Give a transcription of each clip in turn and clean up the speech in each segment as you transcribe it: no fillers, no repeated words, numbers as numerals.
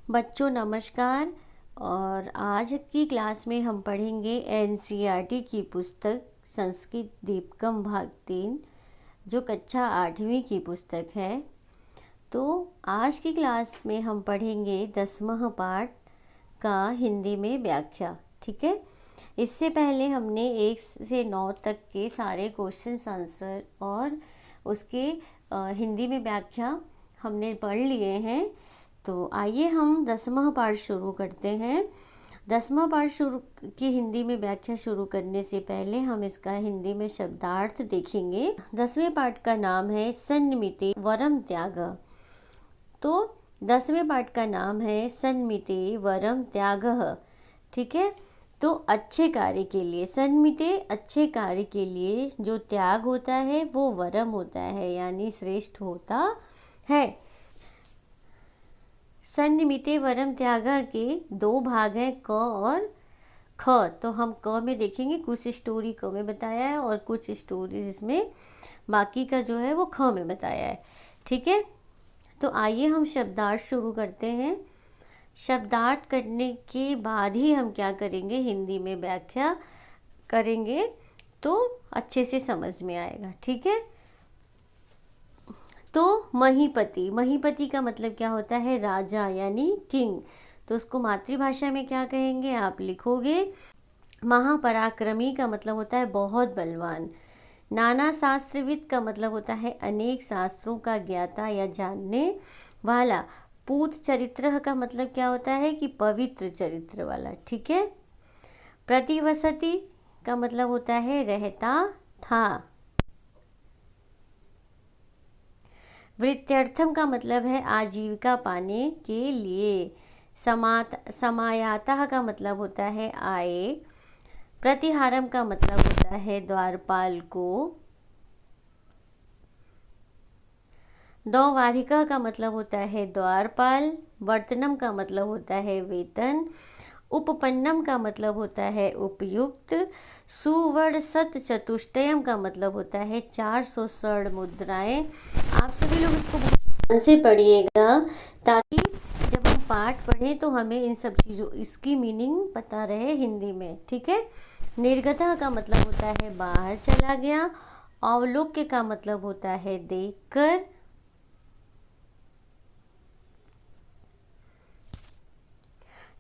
बच्चों नमस्कार। और आज की क्लास में हम पढ़ेंगे एनसीईआरटी की पुस्तक संस्कृत दीपकम भाग 3 जो कक्षा 8वीं की पुस्तक है। तो आज की क्लास में हम पढ़ेंगे 10वां पाठ का हिंदी में व्याख्या। ठीक है। इससे पहले हमने 1 से 9 तक के सारे क्वेश्चन आंसर और उसके हिंदी में व्याख्या हमने पढ़ लिए हैं। तो आइए हम 10वां पाठ शुरू करते हैं। 10वां पाठ शुरू की हिंदी में व्याख्या शुरू करने से पहले हम इसका हिंदी में शब्दार्थ देखेंगे। 10वें पाठ का नाम है सन्मिते वरम त्याग। तो 10वें पाठ का नाम है सन्मिते वरम त्याग। ठीक है। तो अच्छे कार्य के लिए, सन्मिते अच्छे कार्य के लिए जो त्याग होता है वो वरम होता है, यानी श्रेष्ठ होता है। सन्निमिते वरम त्यागा के 2 भाग हैं, क और ख। तो हम क में देखेंगे, कुछ स्टोरी क में बताया है और कुछ स्टोरी इसमें बाकी का जो है वो ख में बताया है। ठीक है। तो आइए हम शब्दार्थ शुरू करते हैं। शब्दार्थ करने के बाद ही हम क्या करेंगे, हिंदी में व्याख्या करेंगे तो अच्छे से समझ में आएगा। ठीक है। तो महीपति, महीपति का मतलब क्या होता है, राजा यानी किंग। तो उसको मातृभाषा में क्या कहेंगे, आप लिखोगे। महापराक्रमी का मतलब होता है बहुत बलवान। नाना शास्त्रविद का मतलब होता है अनेक शास्त्रों का ज्ञाता या जानने वाला। पूत चरित्र का मतलब क्या होता है कि पवित्र चरित्र वाला। ठीक है। प्रतिवसति का मतलब होता है रहता था। वृत्त्यर्थम का मतलब है आजीविका पाने के लिए। समायाता का मतलब होता है आए। प्रतिहारम का मतलब होता है द्वारपाल को। द्वारिका का मतलब होता है द्वारपाल। वर्तनम का मतलब होता है वेतन। उपपन्नम का मतलब होता है उपयुक्त। सुवर्ण सत चतुष्टयम का मतलब होता है 400 स्वर्ण मुद्राएं। आप सभी लोग इसको ध्यान से पढ़िएगा ताकि जब हम पाठ पढ़ें तो हमें इन सब चीज़ों इसकी मीनिंग पता रहे हिंदी में। ठीक है। निर्गतः का मतलब होता है बाहर चला गया। अवलोक्य का मतलब होता है देखकर।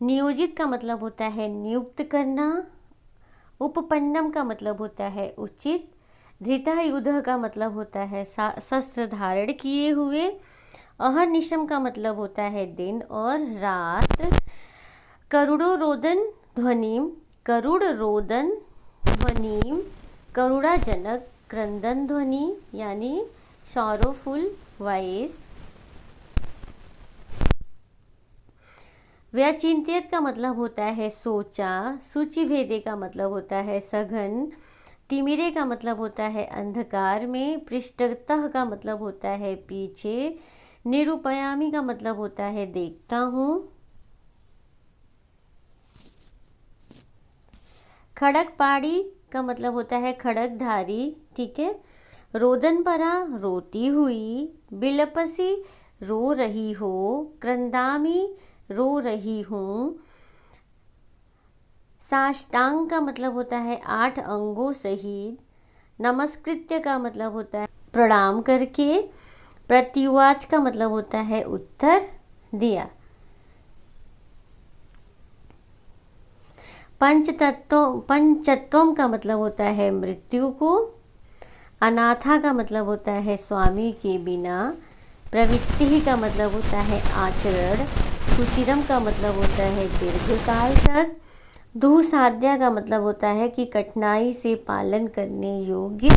नियोजित का मतलब होता है नियुक्त करना। उपपन्नम का मतलब होता है उचित। धृतः युद्ध का मतलब होता है शस्त्र धारण किए हुए। अहर्निशम का मतलब होता है दिन और रात। करुड़ो रोदन ध्वनिम, करुड़ रोदन ध्वनिम, करुणाजनक क्रंदन ध्वनि यानी सॉरोफुल वॉइस। व्यचिंत्यत का मतलब होता है सोचा। सूचिभेदे का मतलब होता है सघन। तिमिरे का मतलब होता है अंधकार में। पृष्ठतः का मतलब होता है पीछे। निरूपयामी का मतलब होता है देखता हूँ। खड़गपाड़ी का मतलब होता है खड़गधारी। ठीक है। रोदनपरा रोती हुई। बिलपसी रो रही हो। क्रंदामी रो रही हूँ। साष्टांग का मतलब होता है 8 अंगों सहित। नमस्कृत्य का मतलब होता है प्रणाम करके। प्रत्युवाच का मतलब होता है उत्तर दिया। पंचतत्वम का मतलब होता है मृत्यु को। अनाथा का मतलब होता है स्वामी के बिना। प्रवृत्ति का मतलब होता है आचरण। सुचिरम का मतलब होता है दीर्घकाल तक। दुःसाध्या का मतलब होता है कि कठिनाई से पालन करने योग्य।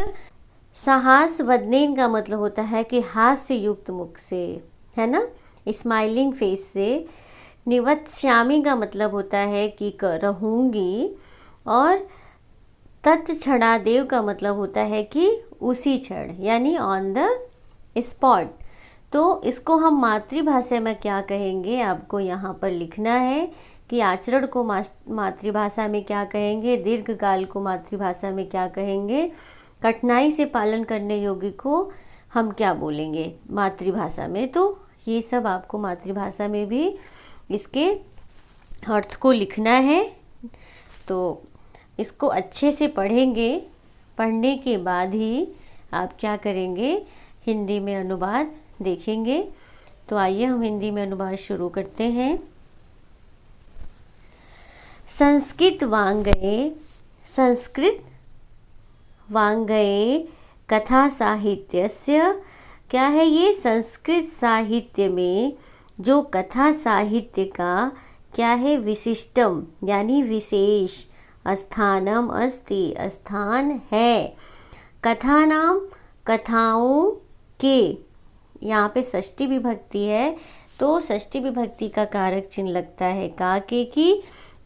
साहस वदनेन का मतलब होता है कि हास्य युक्त मुख से, है ना, स्माइलिंग फेस से। निवत्स्यामी का मतलब होता है कि रहूंगी। और तत्क्षणादेव का मतलब होता है कि उसी क्षण यानी ऑन द स्पॉट। तो इसको हम मातृभाषा में क्या कहेंगे, आपको यहाँ पर लिखना है कि आचरण को मातृभाषा में क्या कहेंगे, दीर्घकाल को मातृभाषा में क्या कहेंगे, कठिनाई से पालन करने योग्य को हम क्या बोलेंगे मातृभाषा में। तो ये सब आपको मातृभाषा में भी इसके अर्थ को लिखना है। तो इसको अच्छे से पढ़ेंगे, पढ़ने के बाद ही आप क्या करेंगे, हिंदी में अनुवाद देखेंगे। तो आइए हम हिंदी में अनुवाद शुरू करते हैं। संस्कृत वाङ्मये कथा साहित्यस्य, क्या है ये, संस्कृत साहित्य में जो कथा साहित्य का क्या है, विशिष्टम यानी विशेष, स्थानम अस्ति स्थान है, कथानाम कथाओं के, यहाँ पे षष्ठी विभक्ति है तो षष्ठी विभक्ति का कारक चिन्ह लगता है का के की,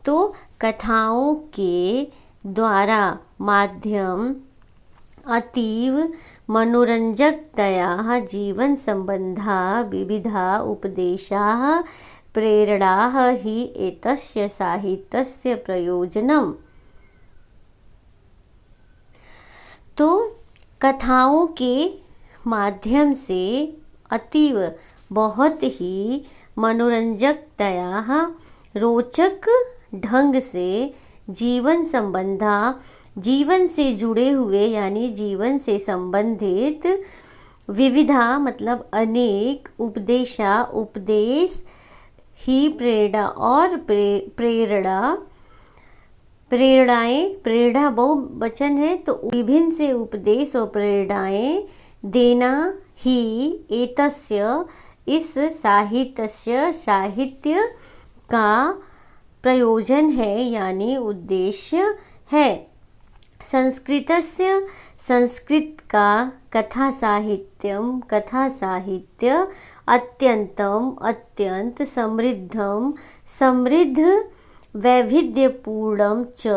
तो कथाओं के द्वारा माध्यम अतीव मनोरंजकतया जीवन संबंधा विविधा उपदेशाः प्रेरणाः हि एतस्य साहित्यस्य प्रयोजनम्। तो कथाओं के माध्यम से अतीव बहुत ही मनोरंजकतया रोचक ढंग से जीवन संबंधा, जीवन से जुड़े हुए यानी जीवन से संबंधित, विविधा मतलब अनेक, उपदेशा उपदेश, ही प्रेरणा और प्रेरणाएं, प्रेरणा बहुवचन है तो विभिन्न से उपदेश और प्रेरणाएं देना ही एतस्य इस साहित्यस्य, साहित्य का प्रयोजन है यानी उद्देश्य है। संस्कृतस्य संस्कृत का कथा साहित्यम, कथा साहित्य अत्यंतम अत्यंत समृद्धम समृद्ध वैविध्यपूर्णम च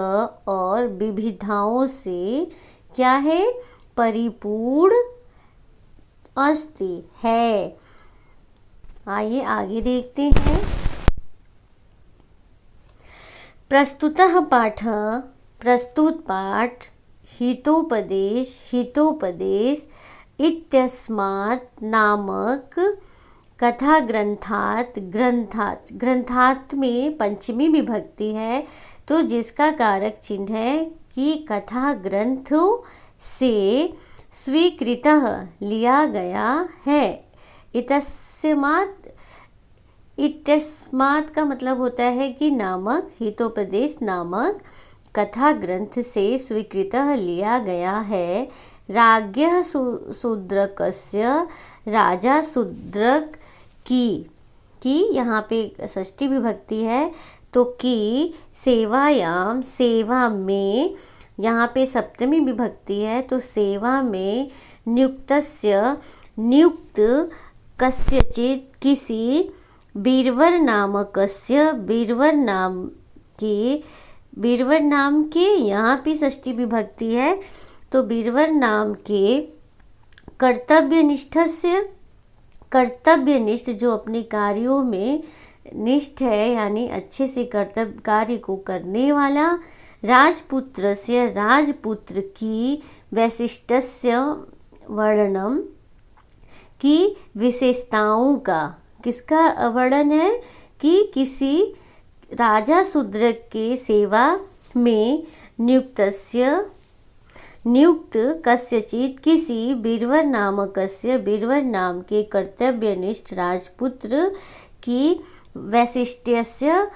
और विविधताओं से क्या है, परिपूर्ण अस्ति है। आइए आगे देखते हैं। प्रस्तुत पाठ हितोपदेश इत्यस्मात् नामक कथा ग्रंथात् में पंचमी विभक्ति है तो जिसका कारक चिन्ह है कि कथा ग्रंथों से स्वीकृतः लिया गया है। इत्यस्मात् का मतलब होता है कि नामक, हितोपदेश नामक कथा ग्रंथ से स्वीकृतः लिया गया है। राज्ञः शूद्रकस्य, राजा शूद्रक की यहाँ पे षष्ठी विभक्ति है तो की, सेवायाम सेवा में, यहाँ पे सप्तमी विभक्ति है तो सेवा में, नियुक्तस्य नियुक्त, कस्यचित् किसी, बीरवर नामकस्य बीरवर नाम के यहाँ पे षष्ठी विभक्ति है तो बीरवर नाम के, कर्तव्यनिष्ठ जो अपने कार्यों में निष्ठ है यानी अच्छे से कर्तव्य कार्य को करने वाला, राजपुत्रस्य राजपुत्र की, वैशिष्ट्यस्य वर्णनम की विशेषताओं का, किसका वर्णन है कि किसी राजा शूद्रक के सेवा में नियुक्त कस्यचित् किसी, बीरवर नामकस्य बीरवर नाम के कर्तव्यनिष्ठ राजपुत्र की, वैशिष्ट्यस्य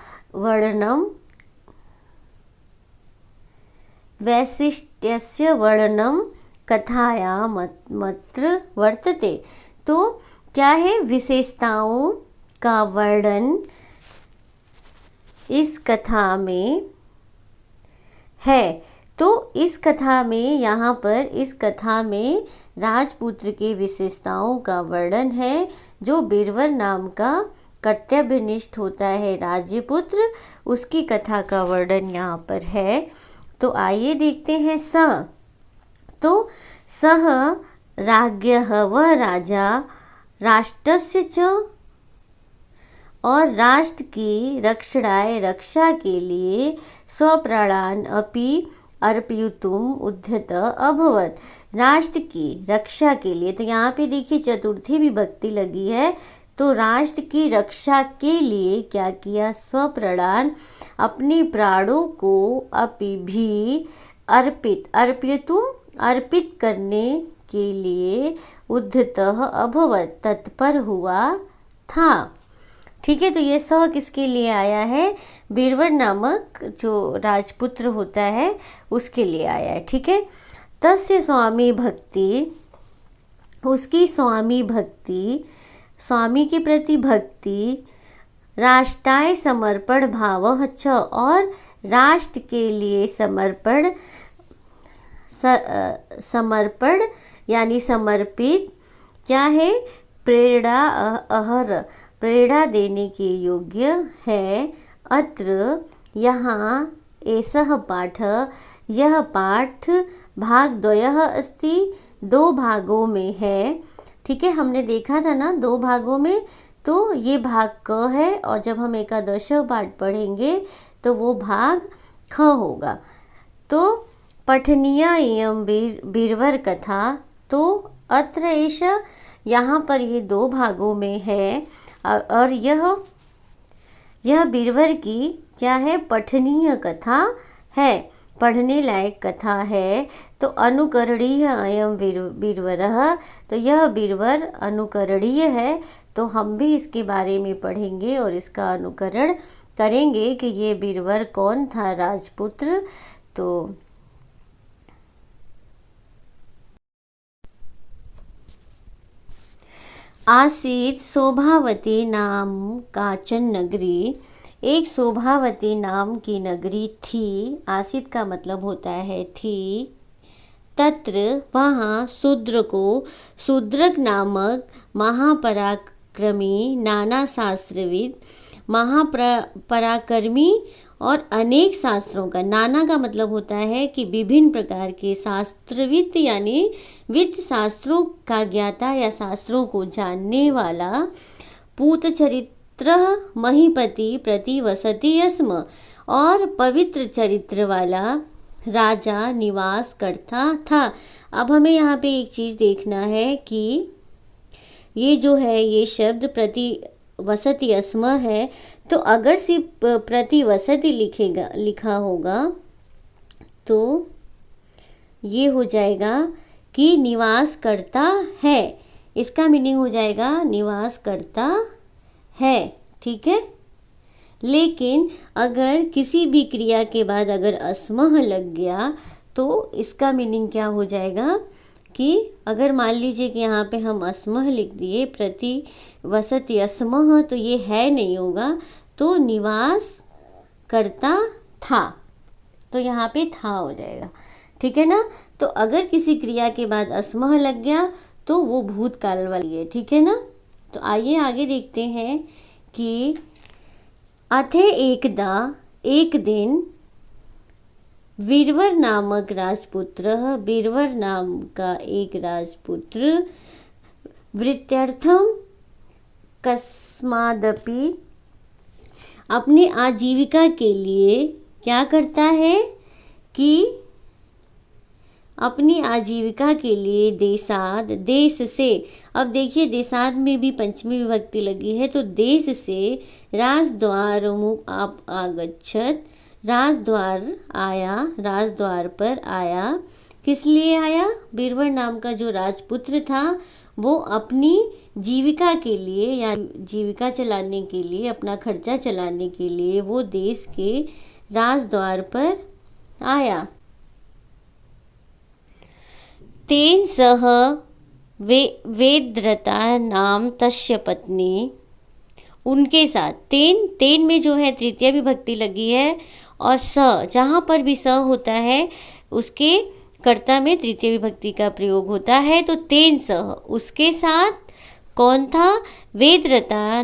वर्णनम कथायां मत्र वर्तते। तो क्या है, विशेषताओं का वर्णन इस कथा में है। तो इस कथा में, यहाँ पर इस कथा में राजपुत्र की विशेषताओं का वर्णन है। जो बीरवर नाम का कर्तव्यनिष्ठ होता है राज्यपुत्र, उसकी कथा का वर्णन यहाँ पर है। तो आइए देखते हैं स। तो सह राज्ञः, वह राजा, राष्ट्रस्य च, और राष्ट्र की रक्षणाय, रक्षा के लिए, स्वप्राणान् अपि अर्पयितुम् उद्यत अभवत्, राष्ट्र की रक्षा के लिए। तो यहाँ पे देखिए चतुर्थी विभक्ति लगी है तो राष्ट्र की रक्षा के लिए क्या किया, स्वप्राण, अपने प्राणों को अपि भी अर्पित करने के लिए उद्धतः अभवत, तत्पर हुआ था। ठीक है, तो ये स किसके लिए आया है, बीरबल नामक जो राजपुत्र होता है उसके लिए आया है। ठीक है, तस्य स्वामी भक्ति, उसकी स्वामी भक्ति, स्वामी के प्रति भक्ति, राष्ट्राय समर्पण भाव च, और राष्ट्र के लिए समर्पण यानी समर्पित क्या है, प्रेरणा देने के योग्य है। अत्र यहाँ एषः पाठ, यह पाठ भागद्वयः अस्ति, 2 भागों में है। ठीक है, हमने देखा था ना 2 भागों में, तो ये भाग क है, और जब हम एकादश पाठ पढ़ेंगे तो वो भाग ख होगा। तो पठनीय एवं बीरबल कथा, तो अत्र एष, यहाँ पर ये 2 भागों में है, और यह बीरबल की क्या है, पठनीय कथा है, पढ़ने लायक कथा है। तो अनुकरणीय अयं बीरबलः, तो यह बीरबल अनुकरणीय है। तो हम भी इसके बारे में पढ़ेंगे और इसका अनुकरण करेंगे कि ये बीरबल कौन था, राजपुत्र। तो आसीत शोभावती नाम काचन नगरी, एक शोभावती नाम की नगरी थी। आसीत का मतलब होता है थी। तत्र वहाँ शूद्रक नामक महापराक्रमी, नाना शास्त्रविद, महापराक्रमी और अनेक शास्त्रों का, नाना का मतलब होता है कि विभिन्न प्रकार के शास्त्रविद यानी वित्त शास्त्रों का ज्ञाता या शास्त्रों को जानने वाला, पूत चरित्र महीपति प्रति वसति स्म, और पवित्र चरित्र वाला राजा निवास करता था। अब हमें यहाँ पे एक चीज़ देखना है कि ये जो है ये शब्द प्रति वसति अस्म है, तो अगर सिर्फ प्रति वसति लिखा होगा तो ये हो जाएगा कि निवास करता है, इसका मीनिंग हो जाएगा निवास करता है। ठीक है, लेकिन अगर किसी भी क्रिया के बाद अगर अस्मः लग गया तो इसका मीनिंग क्या हो जाएगा कि अगर मान लीजिए कि यहाँ पे हम अस्मः लिख दिए, प्रति वसति अस्मः, तो ये है नहीं होगा, तो निवास करता था, तो यहाँ पे था हो जाएगा। ठीक है ना, तो अगर किसी क्रिया के बाद अस्मः लग गया तो वो भूतकाल वाली है। ठीक है ना, तो आइए आगे देखते हैं कि अथे एकदा, एक दिन, बीरबल नामक राजपुत्र, बीरबल नाम का एक राजपुत्र, वृत्त्यर्थम कस्मादपि, अपनी आजीविका के लिए क्या करता है कि अपनी आजीविका के लिए देशाद, देश से, अब देखिए देशाद में भी पंचमी विभक्ति लगी है, तो देश से राजद्वार आप आगच्छत, राजद्वार आया, राजद्वार पर आया। किस लिए आया, बीरबल नाम का जो राजपुत्र था वो अपनी जीविका के लिए या जीविका चलाने के लिए, अपना खर्चा चलाने के लिए वो देश के राजद्वार पर आया। तेन सह वेद्रता नाम तस्य पत्नी, उनके साथ, तेन में जो है तृतीय विभक्ति लगी है, और स, जहाँ पर भी स होता है उसके कर्ता में तृतीय विभक्ति का प्रयोग होता है। तो तेन सह, उसके साथ कौन था, वेदरता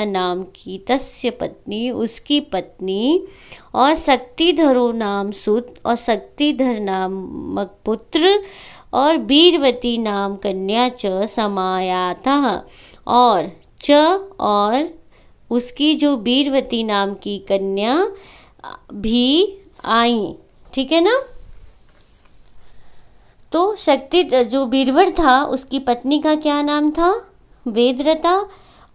नाम की तस्य पत्नी, उसकी पत्नी, और शक्तिधरो नाम सुत, और शक्तिधर नामक पुत्र, और बीरवती नाम कन्या च समायाता, और उसकी जो बीरवती नाम की कन्या भी आई। ठीक है ना, तो शक्ति जो बीरबल था उसकी पत्नी का क्या नाम था, वेदव्रता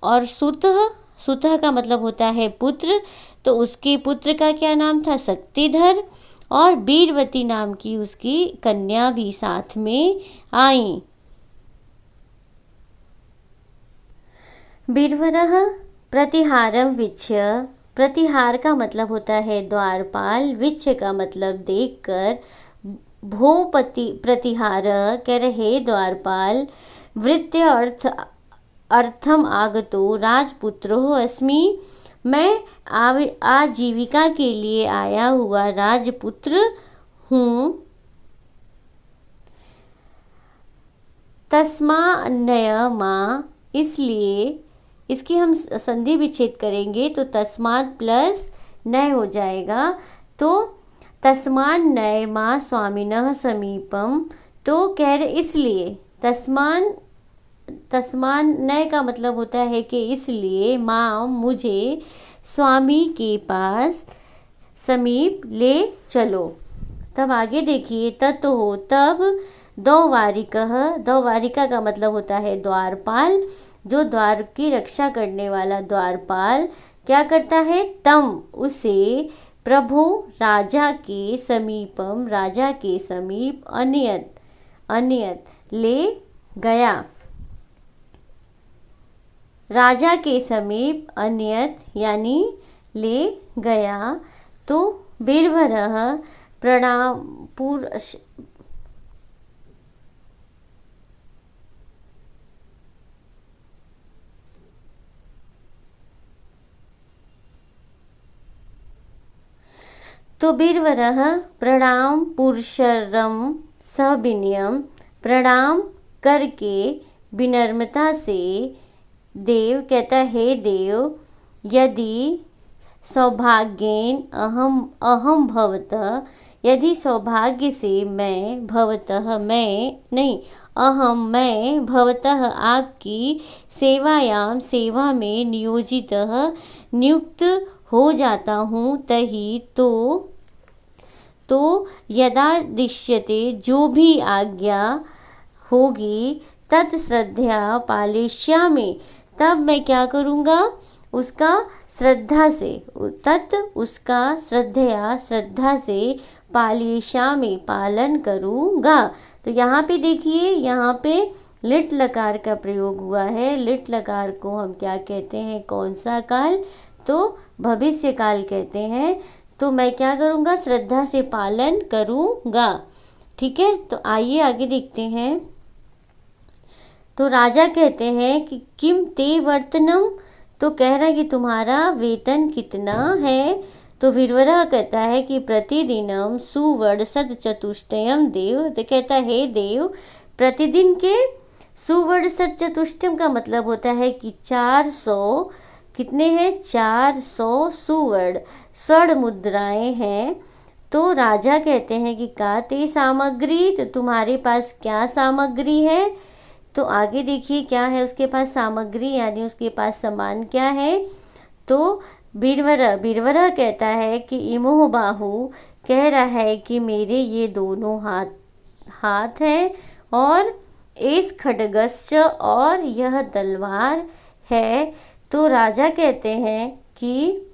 और सुतः, सुतः का मतलब होता है पुत्र, तो उसके पुत्र का क्या नाम था, शक्तिधर, और वीरवती नाम की उसकी कन्या भी साथ में आई। वीरवरः प्रतिहारं वीक्ष्य, प्रतिहार का मतलब होता है द्वारपाल, वीक्ष्य का मतलब देखकर, भोपति प्रतिहार कह रहे द्वारपाल, वृत्य अर्थम आगतो राजपुत्रो अस्मि, मैं आजीविका के लिए आया हुआ राजपुत्र हूँ। तस्मान्नय माँ, इसलिए, इसकी हम संधि विच्छेद करेंगे तो तस्मात् प्लस नय हो जाएगा, तो तस्मान्नय माँ स्वामिनः समीपम, तो कह रहे इसलिए, तस्मान्नय का मतलब होता है कि इसलिए, माँ मुझे स्वामी के पास समीप ले चलो। तब आगे देखिए, ततो तब द्वारिकः, द्वारिका का मतलब होता है द्वारपाल, जो द्वार की रक्षा करने वाला द्वारपाल क्या करता है, तम उसे, प्रभु राजा के समीपम, राजा के समीप, अनियत अनियत ले गया, राजा के समीप अनियत यानी ले गया। तो वीरवरः प्रणाम तो वीरवरः प्रणाम पुरुषरम सविनयम, प्रणाम करके विनम्रता से, देव कहता है देव, यदि सौभाग्येन अहम भवतः, यदि सौभाग्य से मैं, भवतः मैं नहीं, अहम मैं, भवतः आपकी, सेवायाम सेवा में, नियोजितः नियुक्त हो जाता हूँ, तही तो यदा दृश्यते जो भी आज्ञा होगी, तत्श्रद्धया पालिष्यामि, तब मैं क्या करूँगा, उसका श्रद्धा से, उसका श्रद्धया श्रद्धा से, पालिष्यामि पालन करूँगा। तो यहाँ पे देखिए, यहाँ पे लिट लकार का प्रयोग हुआ है। लिट लकार को हम क्या कहते हैं, कौन सा काल, तो भविष्य काल कहते हैं। तो मैं क्या करूँगा, श्रद्धा से पालन करूँगा। ठीक है, तो आइए आगे देखते हैं। तो राजा कहते हैं कि किम ते वर्तनम, तो कह रहा है कि तुम्हारा वेतन कितना है। तो वीरवरः कहता है कि प्रतिदिनम सुवर्ण शत चतुष्टयम देव, तो कहता है देव, प्रतिदिन के सुवर्ण शत चतुष्टयम का मतलब होता है कि 400, कितने हैं, 400 सुवर्ण स्वर्ण मुद्राएं हैं। तो राजा कहते हैं कि का ते सामग्री, तो तुम्हारे पास क्या सामग्री है। तो आगे देखिए क्या है उसके पास सामग्री, यानी उसके पास सामान क्या है। तो वीरवरः कहता है कि इमोह बाहु, कह रहा है कि मेरे ये दोनों हाथ हैं, और एस खड्गश्च, और यह तलवार है। तो राजा कहते हैं कि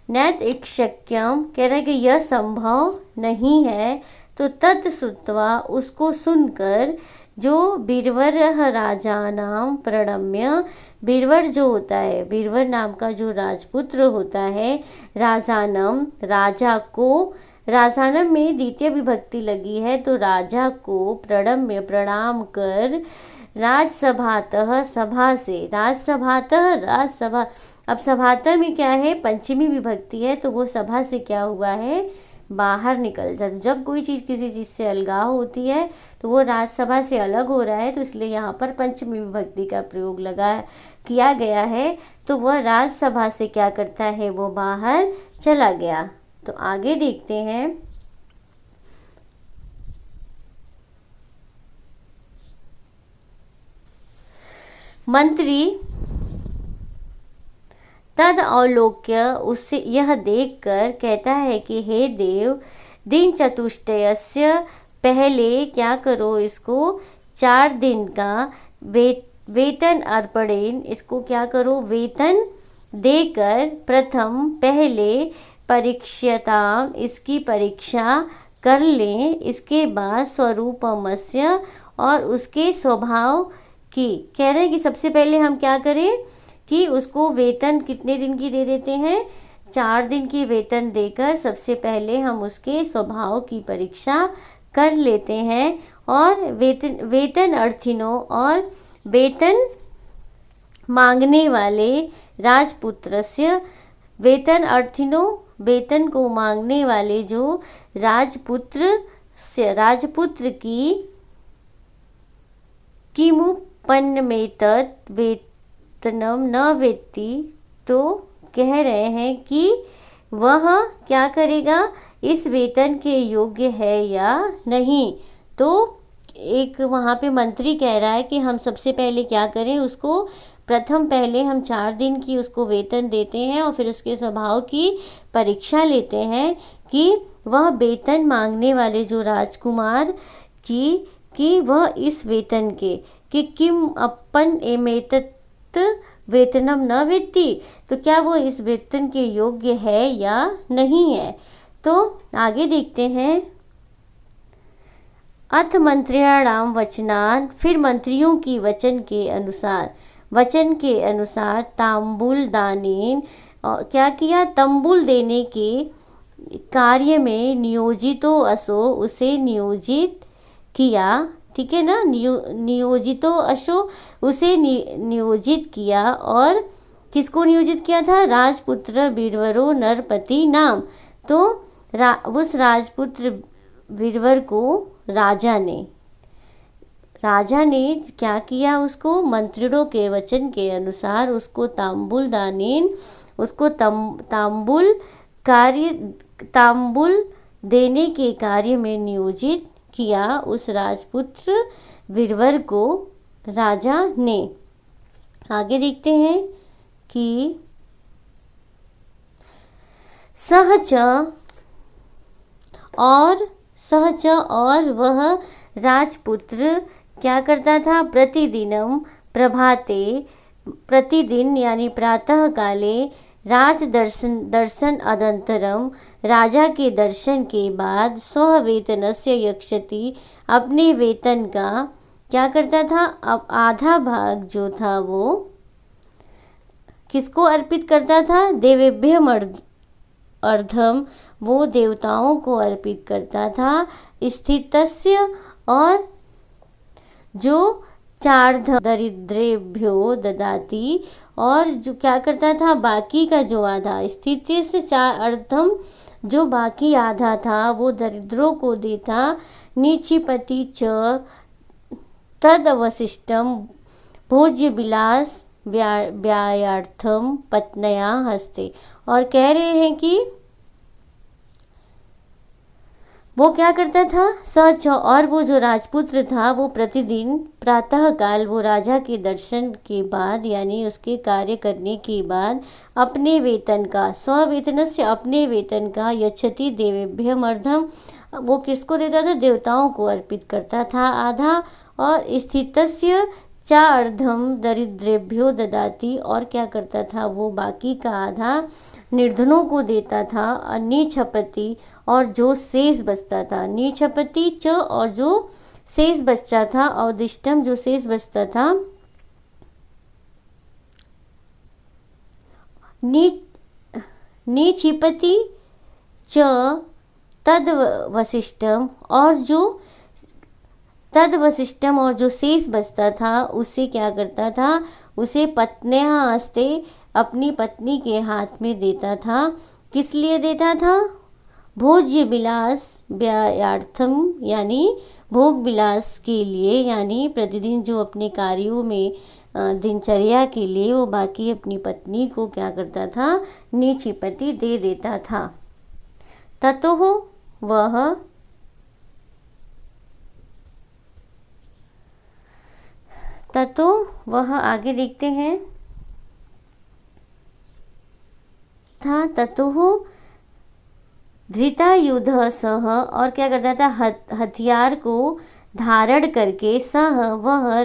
नैत शक्यम, कह रहे हैं कि यह संभव नहीं है। तो तत्श्रुत्वा, उसको सुनकर, जो वीरवर राजा नाम प्रणम्य, वीरवर जो होता है, वीरवर नाम का जो राजपुत्र होता है, राजानम राजा को, राजानम में द्वितीय विभक्ति लगी है, तो राजा को प्रणम्य प्रणाम कर, राजसभातः सभा से, राजसभातः राजसभा, अब सभातः में क्या है, पंचमी विभक्ति है, तो वो सभा से क्या हुआ है, बाहर निकल जाता। जब कोई चीज़ किसी चीज़ से अलगाव होती है तो वो राजसभा से अलग हो रहा है, तो इसलिए यहाँ पर पंचमी विभक्ति का प्रयोग किया गया है। तो वह राजसभा से क्या करता है, वो बाहर चला गया। तो आगे देखते हैं। मंत्री तद अवलोक्य, उससे यह देखकर कहता है कि हे देव, दिन चतुष्टयस्य, पहले क्या करो, इसको 4 दिन का वेतन अर्पणेन, इसको क्या करो, वेतन देकर, प्रथम पहले, परीक्षताम, इसकी परीक्षा कर लें, इसके बाद स्वरूपमस्य, और उसके स्वभाव की। कह रहे हैं कि सबसे पहले हम क्या करें कि उसको वेतन कितने दिन की दे देते हैं, 4 दिन की वेतन देकर सबसे पहले हम उसके स्वभाव की परीक्षा कर लेते हैं। और वेतन अर्थिनों, और वेतन मांगने वाले राजपुत्रस्य, वेतन अर्थिनों, वेतन को मांगने वाले जो राजपुत्र की, किमुपन्नमेतत् वेतनम न वेत्ति, तो कह रहे हैं कि वह क्या करेगा, इस वेतन के योग्य है या नहीं। तो एक वहाँ पे मंत्री कह रहा है कि हम सबसे पहले क्या करें, उसको प्रथम पहले हम 4 दिन की उसको वेतन देते हैं और फिर उसके स्वभाव की परीक्षा लेते हैं कि वह वेतन मांगने वाले जो राजकुमार कि वह इस वेतन के, कि किम अपन एमेतत् वेतनम न वेत्ति, तो क्या वो इस वेतन के योग्य है या नहीं है। तो आगे देखते हैं। अथ मंत्रिणाम वचनान, फिर मंत्रियों की वचन के अनुसार तांबुल दानेन, क्या किया, तंबुल देने के कार्य में नियोजितो असो, उसे नियोजित किया। ठीक है ना, नियोजितो अशो, उसे नियोजित किया। और किसको नियोजित किया था, राजपुत्र वीरवरो नरपति नाम। तो उस राजपुत्र वीरवर को राजा ने क्या किया, उसको मंत्रियों के वचन के अनुसार उसको तांबुल दानेन, उसको तांबुल देने के कार्य में नियोजित किया, उस राजपुत्र वीरवर को राजा ने। आगे देखते हैं कि सहच, और वह राजपुत्र क्या करता था, प्रतिदिनम प्रभाते, प्रतिदिन यानी प्रातः काले, राज दर्शन अनंतरम, राजा के दर्शन के बाद, स्व वेतनस्य यक्षति, अपने वेतन का क्या करता था, अब आधा भाग जो था वो किसको अर्पित करता था, देवेभ्यम अर्धम, वो देवताओं को अर्पित करता था। स्थितस्य, और जो 4 दरिद्रेभ्यो ददाति, और जो क्या करता था, बाकी का जो आधा, स्थिति से 4 अर्धम, जो बाकी आधा था वो दरिद्रों को देता। नीचिपति च तद अवशिष्टम भोज्य विलास व्यायार्थम पत्नया हस्ते, और कह रहे हैं कि वो क्या करता था, सच, और वो जो राजपुत्र था वो प्रतिदिन प्रातःकाल, वो राजा के दर्शन के बाद यानी उसके कार्य करने के बाद, अपने वेतन का, स्ववेतनस्य, अपने वेतन का, यच्छति देवेभ्यम अर्धम, वो किसको देता था, देवताओं को अर्पित करता था आधा। और स्थितस्य चा अर्धम दरिद्रेभ्यो ददाति, और क्या करता था, वो बाकी का आधा निर्धनों को देता था। नीछपति, और जो शेष बचता था, नीछपति च, और जो शेष बचता था, अवदिष्टम, जो शेष बचता था, नीछिपति च तद वशिष्टम, और जो तदवशिष्टम, और जो शेष बचता था उसे क्या करता था, उसे पत्न्या हस्ते, अपनी पत्नी के हाथ में देता था। किस लिए देता था, भोज्य विलास व्यायार्थम, यानी भोग विलास के लिए, यानी प्रतिदिन जो अपने कार्यों में दिनचर्या के लिए वो बाकी अपनी पत्नी को क्या करता था, नीचिपति दे देता था। ततो वह आगे देखते हैं, था ततो धृतायुध सह, और क्या करता था, हथियार को धारण करके, सह, वह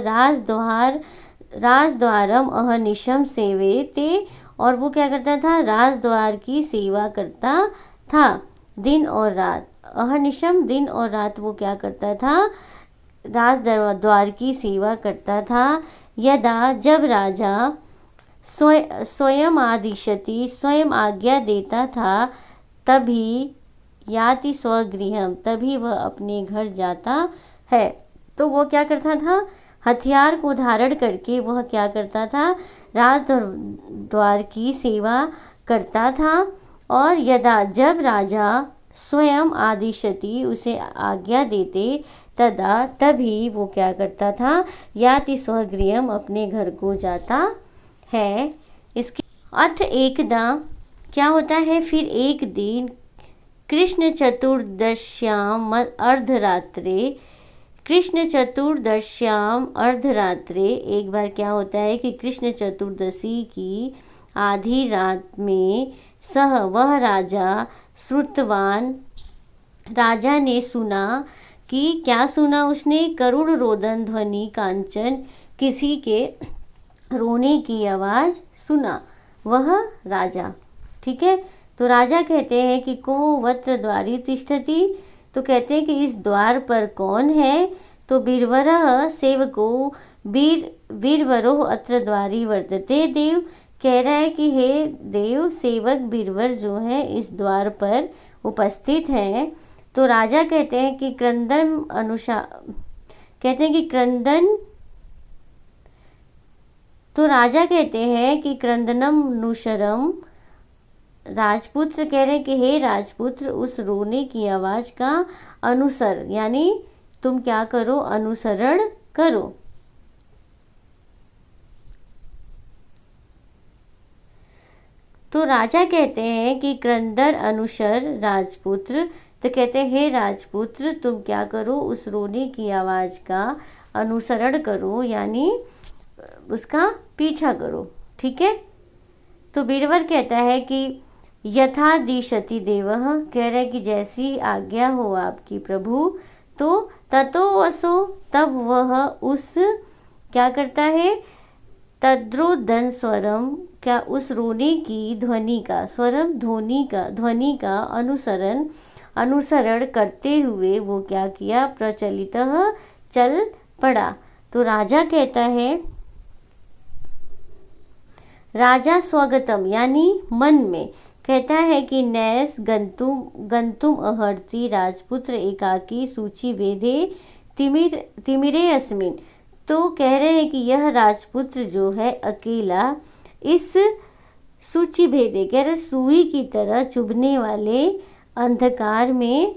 राजद्वारम अहर्निशम सेवेते, और वो क्या करता था, राजद्वार की सेवा करता था दिन और रात। अहर्निशम दिन और रात वो क्या करता था, राजद्वार की सेवा करता था। यदा जब राजा स्वयं आदिशति स्वयं आज्ञा देता था, तभी याति स्वगृहम, तभी वह अपने घर जाता है। तो वो क्या करता था, हथियार को धारण करके वह क्या करता था, राजद्वार की सेवा करता था। और यदा जब राजा स्वयं आदिशति उसे आज्ञा देते, तदा तभी वो क्या करता था, याति स्वगृहम, अपने घर को जाता है। इसके अथ एकदा क्या होता है, फिर एक दिन कृष्ण चतुर्दश्याम अर्धरात्रे, कृष्ण चतुर्दश्याम अर्धरात्रे, एक बार क्या होता है कि कृष्ण चतुर्दशी की आधी रात में सह वह राजा श्रुतवान, राजा ने सुना कि क्या सुना उसने, करुण रोदन ध्वनि कांचन, किसी के रोने की आवाज़ सुना। वह राजा, ठीक है। तो राजा कहते हैं कि को वत्र द्वारी तिष्ठति, तो कहते हैं कि इस द्वार पर कौन है। तो बीरवरः सेवको वीरवरो अत्र द्वारी वर्तते देव, कह रहा है कि हे देव, सेवक बीरवर जो है इस द्वार पर उपस्थित हैं। तो राजा कहते हैं कि क्रंदन कहते हैं कि क्रंदन, तो राजा कहते हैं कि क्रंदनम नुशरम, राजपुत्र कह रहे हैं कि हे राजपुत्र, उस रोने की आवाज़ का अनुसर, यानी तुम क्या करो, अनुसरण करो। तो राजा कहते हैं कि क्रंदन अनुसर राजपुत्र, तो कहते हैं हे राजपुत्र, तुम क्या करो, उस रोने की आवाज़ का अनुसरण करो, यानी उसका पीछा करो, ठीक है। तो बीरवर कहता है कि यथा दिशति देवः, कह रहे कि जैसी आज्ञा हो आपकी प्रभु। तो ततो वसो, तब वह उस क्या करता है, तद्रोदन स्वरम, क्या उस रोने की ध्वनि का, स्वरम ध्वनि का अनुसरण करते हुए वो क्या किया, प्रचलितः चल पड़ा। तो राजा कहता है, राजा स्वगतम यानी मन में कहता है कि नैस गंतुम अहर्ति, राजपुत्र एकाकी सूची वेदे तिमिरे अस्मिन। तो कह रहे हैं कि यह राजपुत्र जो है अकेला इस सूची भेदे, कह रहे सुई की तरह चुभने वाले अंधकार में,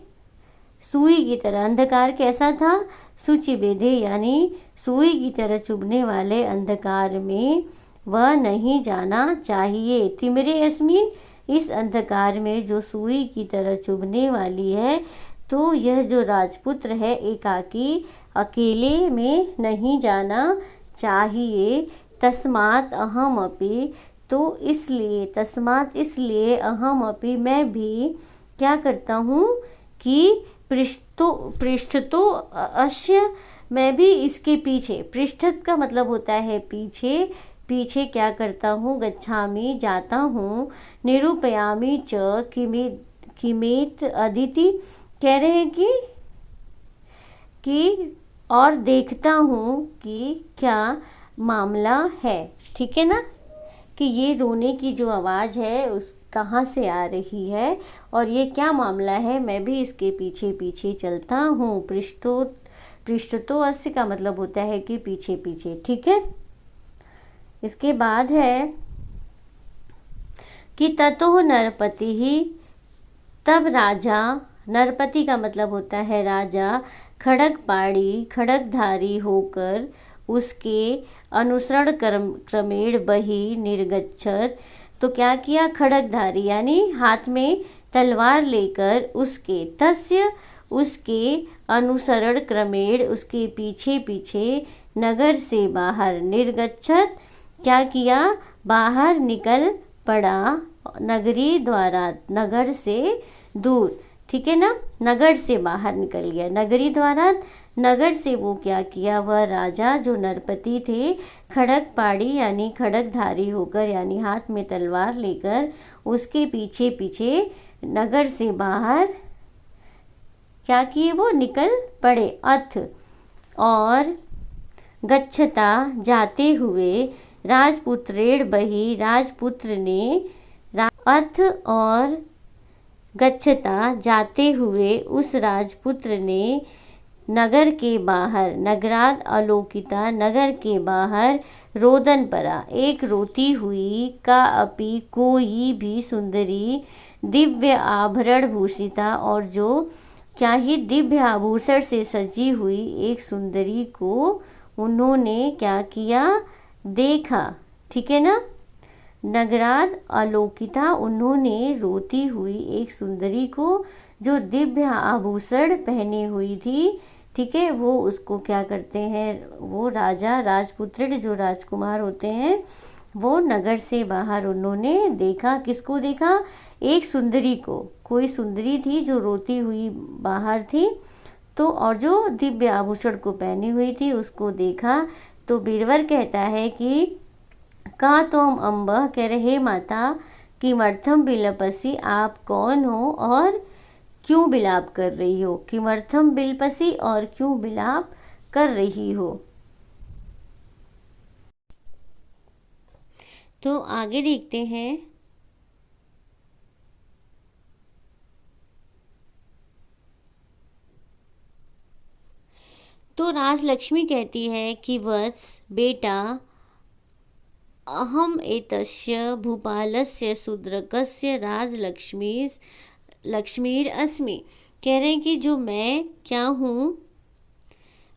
सुई की तरह, अंधकार कैसा था, सूची भेदे यानी सुई की तरह चुभने वाले अंधकार में वह नहीं जाना चाहिए। तिमिरे अस्मिन, इस अंधकार में जो सुई की तरह चुभने वाली है। तो यह जो राजपुत्र है एकाकी, अकेले में नहीं जाना चाहिए। तस्मात् अहम अपि, तो इसलिए, तस्मात् इसलिए, अहम अपि मैं भी क्या करता हूँ कि पृष्ठतो अश्य, मैं भी इसके पीछे, पृष्ठत का मतलब होता है पीछे, पीछे क्या करता हूँ, गच्छामि जाता हूँ, निरूपयामि च किमेत अदिति, कह रहे हैं कि और देखता हूँ कि क्या मामला है, ठीक है ना, कि ये रोने की जो आवाज़ है उस कहाँ से आ रही है और ये क्या मामला है, मैं भी इसके पीछे पीछे चलता हूँ। पृष्ठतो अस्य का मतलब होता है कि पीछे पीछे, ठीक है। इसके बाद है कि ततो नरपति ही, तब राजा, नरपति का मतलब होता है राजा, खड्गपाणी खड्गधारी होकर उसके अनुसरण क्रमेण बही निर्गच्छत। तो क्या किया, खड्गधारी यानी हाथ में तलवार लेकर उसके, तस्य उसके अनुसरण क्रमेण उसके पीछे पीछे, नगर से बाहर, निर्गच्छत क्या किया, बाहर निकल पड़ा, नगरी द्वारा, नगर से दूर, ठीक है ना, नगर से बाहर निकल गया। नगरी द्वारा नगर से वो क्या किया, वह राजा जो नरपति थे खड़ग पाड़ी यानी खड़गधारी होकर यानी हाथ में तलवार लेकर उसके पीछे पीछे नगर से बाहर क्या किए, वो निकल पड़े। अथ और गच्छता जाते हुए राजपुत्रेण बही, राजपुत्र ने अथ और गच्छता जाते हुए उस राजपुत्र ने नगर के बाहर, नगराद अलोकिता, नगर के बाहर रोदन परा, एक रोती हुई, का अपि कोई भी सुंदरी, दिव्य आभरण भूषिता, और जो क्या ही दिव्य आभूषण से सजी हुई एक सुंदरी को उन्होंने क्या किया, देखा। ठीक है ना, नगराद अलोकिता, उन्होंने रोती हुई एक सुंदरी को जो दिव्य आभूषण पहनी हुई थी, ठीक है, वो उसको क्या करते हैं, वो राजा राजपुत्र जो राजकुमार होते हैं वो नगर से बाहर उन्होंने देखा। किसको देखा, एक सुंदरी को, कोई सुंदरी थी जो रोती हुई बाहर थी, तो और जो दिव्य आभूषण को पहनी हुई थी उसको देखा। तो बीरबल कहता है कि का तुम अम्ब, कह रहे माता किमर्थम बिलपसी, आप कौन हो और क्यों बिलाप कर रही हो, किमर्थम बिलपसी, और क्यों बिलाप कर रही हो। तो आगे देखते हैं। तो राजलक्ष्मी कहती है कि वत्स बेटा, अहम एतस्य भूपालस्य शूद्रकस्य लक्ष्मीर अस्मि, कह रहे हैं कि जो मैं क्या हूँ,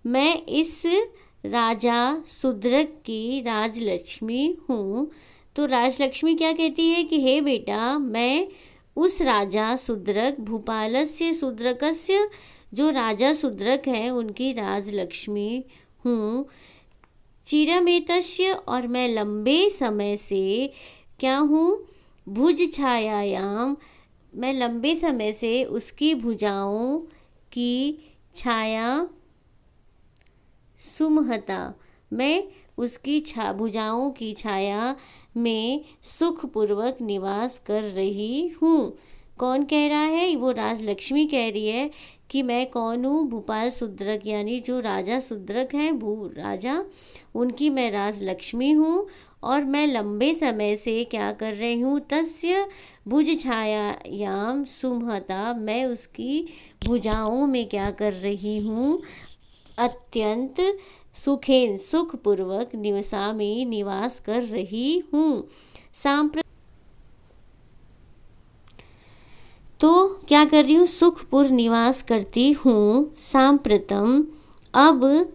मैं इस राजा शूद्रक की राजलक्ष्मी हूँ। तो राजलक्ष्मी क्या कहती है कि हे बेटा, मैं उस राजा शूद्रक, भूपालस्य शूद्रकस्य, जो राजा शूद्रक है उनकी राजलक्ष्मी हूँ। चिरमेतस्य, और मैं लंबे समय से क्या हूँ, भुज छायायाम, मैं लंबे समय से उसकी भुजाओं की छाया, सुमहता, मैं उसकी भुजाओं की छाया में सुखपूर्वक निवास कर रही हूँ। कौन कह रहा है, वो राजलक्ष्मी कह रही है कि मैं कौन हूँ, भूपाल शूद्रक यानी जो राजा शूद्रक हैं, भू राजा, उनकी मैं राजलक्ष्मी हूँ। और मैं लंबे समय से क्या कर रही हूँ, तस्य भुज छायायाम सुमहता, मैं उसकी भुजाओं में क्या कर रही हूँ, अत्यंत सुखेन, सुखपूर्वक निवसामी, निवास कर रही हूँ। तो क्या कर रही हूँ, सुखपूर्व निवास करती हूँ। सांप्रतम, अब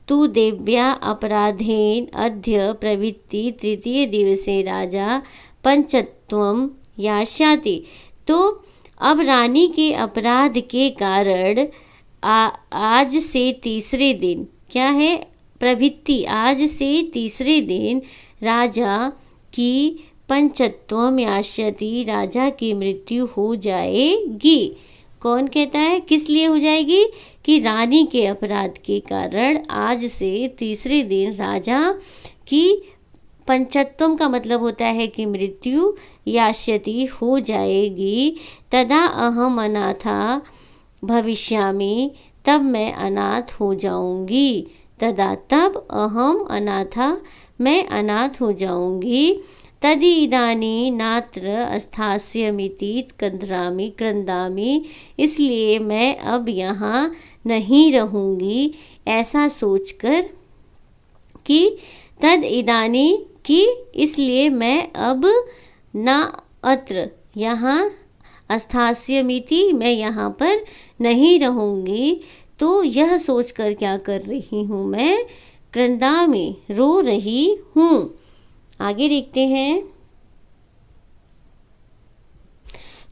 तु देव्या अपराधेन अद्य प्रवृत्ति तृतीय दिवसे राजा पंचत्वम यास्याति। तो अब रानी के अपराध के कारण आज से तीसरे दिन क्या है, प्रवृत्ति, आज से तीसरे दिन राजा की पंचत्वम यास्यति, राजा की मृत्यु हो जाएगी। कौन कहता है, किस लिए हो जाएगी, कि रानी के अपराध के कारण आज से तीसरे दिन राजा की पंचत्वम का मतलब होता है कि मृत्यु, यास्यति हो जाएगी। तदा अहम अनाथा भविष्यामि, तब मैं अनाथ हो जाऊंगी। तदा, तब, अहम अनाथा, मैं अनाथ हो जाऊंगी। तदि इदानी नात्र अस्थास्यमिति क्रंदामि, इसलिए मैं अब यहाँ नहीं रहूँगी, ऐसा सोचकर कि तद इदानी, कि इसलिए मैं अब ना अत्र, यहाँ, अस्थास्यमिति, मैं यहाँ पर नहीं रहूँगी। तो यह सोचकर क्या कर रही हूँ, मैं क्रंदामि, रो रही हूँ। आगे देखते हैं।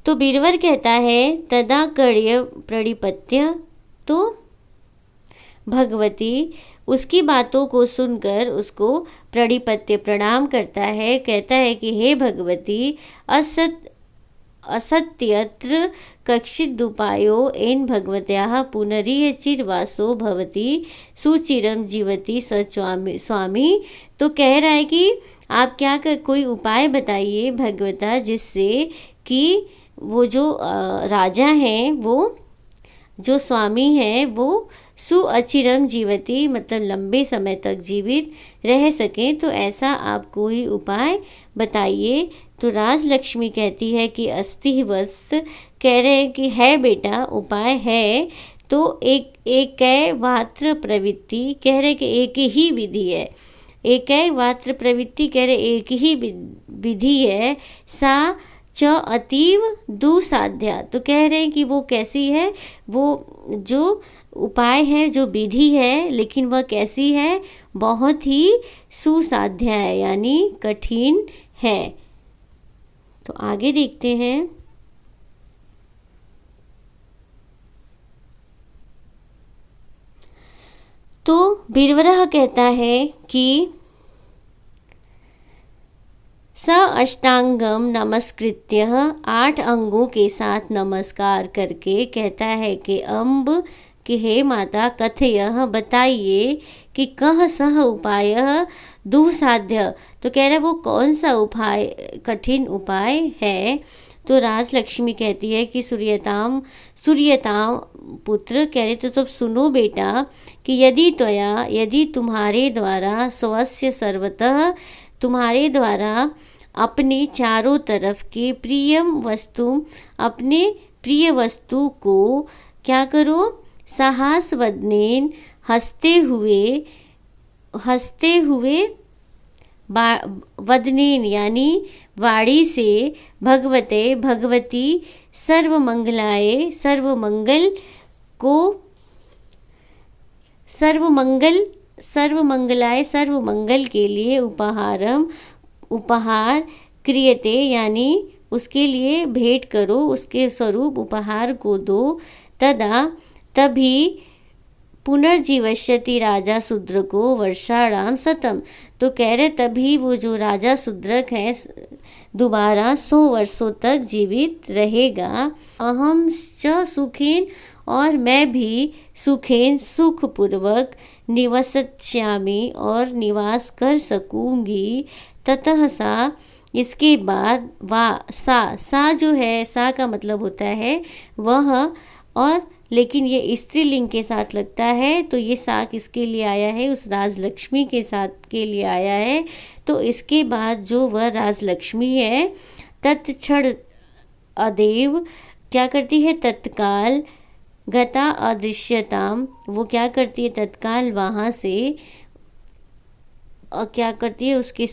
तो बीरबल कहता है तदा कड़्य प्रणिपत्य, तो भगवती उसकी बातों को सुनकर उसको प्रणिपत्य प्रणाम करता है, कहता है कि हे भगवती, असत असत्यत्र कक्षिदुपायो येन भगवत्याः पुनरिह चिरवासो भवति सुचिरम जीवति स स्वामी। तो कह रहा है कि आप क्या कर कोई उपाय बताइए भगवता, जिससे कि वो जो राजा हैं, वो जो स्वामी है वो सुअचिरम जीवती मतलब लंबे समय तक जीवित रह सकें। तो ऐसा आप कोई उपाय बताइए। तो राजलक्ष्मी कहती है कि अस्ति वत्स, कह रहे हैं कि है बेटा, उपाय है। तो एक वात्र प्रवृत्ति, कह रहे कि एक ही विधि है, एक वात्र प्रवृत्ति, कह रहे एक ही विधि है। सा च अतीव दुसाध्या, तो कह रहे हैं कि वो कैसी है, वो जो उपाय है, जो विधि है, लेकिन वह कैसी है, बहुत ही सुसाध्य है, यानी कठिन है। तो आगे देखते हैं। तो बीरबल कहता है कि स अष्टांगम नमस्कृत्य, 8 अंगों के साथ नमस्कार करके कहता है कि अम्ब, कि हे माता कथय, बताइए कि कह सह उपाय दुसाध्य। तो कह रहा है वो कौन सा उपाय, कठिन उपाय है। तो राजलक्ष्मी कहती है कि सूर्यताम पुत्र, कह रहे तो सुनो बेटा कि यदि तुम्हारे द्वारा स्वस्य सर्वतः, तुम्हारे द्वारा अपने चारों तरफ के अपने प्रिय वस्तु को क्या करो, साहसवदनेन, हंसते हुए वदनेन यानी वाणी से, भगवती सर्वमंगलाय, सर्वमंगल के लिए उपहार क्रियते, यानी उसके लिए भेंट करो, उसके स्वरूप उपहार को दो। तभी पुनर्जीवष्यति राजा शूद्र को वर्षाणाम शतम। तो कह रहे तभी वो जो राजा शूद्रक है दोबारा 100 वर्षों तक जीवित रहेगा। अहम च सुखेन, और मैं भी सुखेन सुखपूर्वक निवसत्स्यामि, और निवास कर सकूंगी। ततः सा, इसके बाद सा जो है, सा का मतलब होता है वह, और लेकिन ये स्त्रीलिंग के साथ लगता है, तो ये सा किसके लिए आया है, उस राजलक्ष्मी के साथ के लिए आया है। तो इसके बाद जो वह राजलक्ष्मी है, तत्क्षण अदेव, क्या करती है, तत्काल गता अदृश्यताम, वो क्या करती है, तत्काल वहाँ से, और क्या करती है, उसके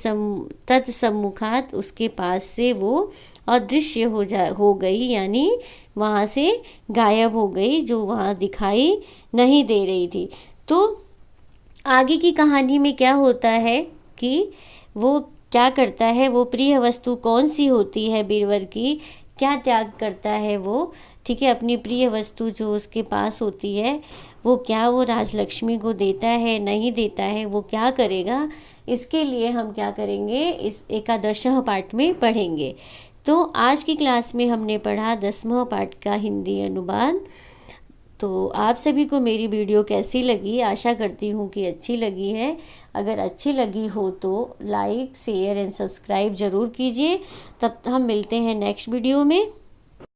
तत्सम्मुखात, उसके पास से वो अदृश्य हो गई, यानी वहाँ से गायब हो गई, जो वहाँ दिखाई नहीं दे रही थी। तो आगे की कहानी में क्या होता है कि वो क्या करता है, वो प्रिय वस्तु कौन सी होती है बीरबल की, क्या त्याग करता है वो, ठीक है, अपनी प्रिय वस्तु जो उसके पास होती है वो क्या वो राजलक्ष्मी को देता है, नहीं देता है, वो क्या करेगा, इसके लिए हम क्या करेंगे, इस एकादशः पाठ में पढ़ेंगे। तो आज की क्लास में हमने पढ़ा 10वां पाठ का हिंदी अनुवाद। तो आप सभी को मेरी वीडियो कैसी लगी, आशा करती हूँ कि अच्छी लगी है। अगर अच्छी लगी हो तो लाइक, शेयर एंड सब्सक्राइब ज़रूर कीजिए। तब हम मिलते हैं नेक्स्ट वीडियो में।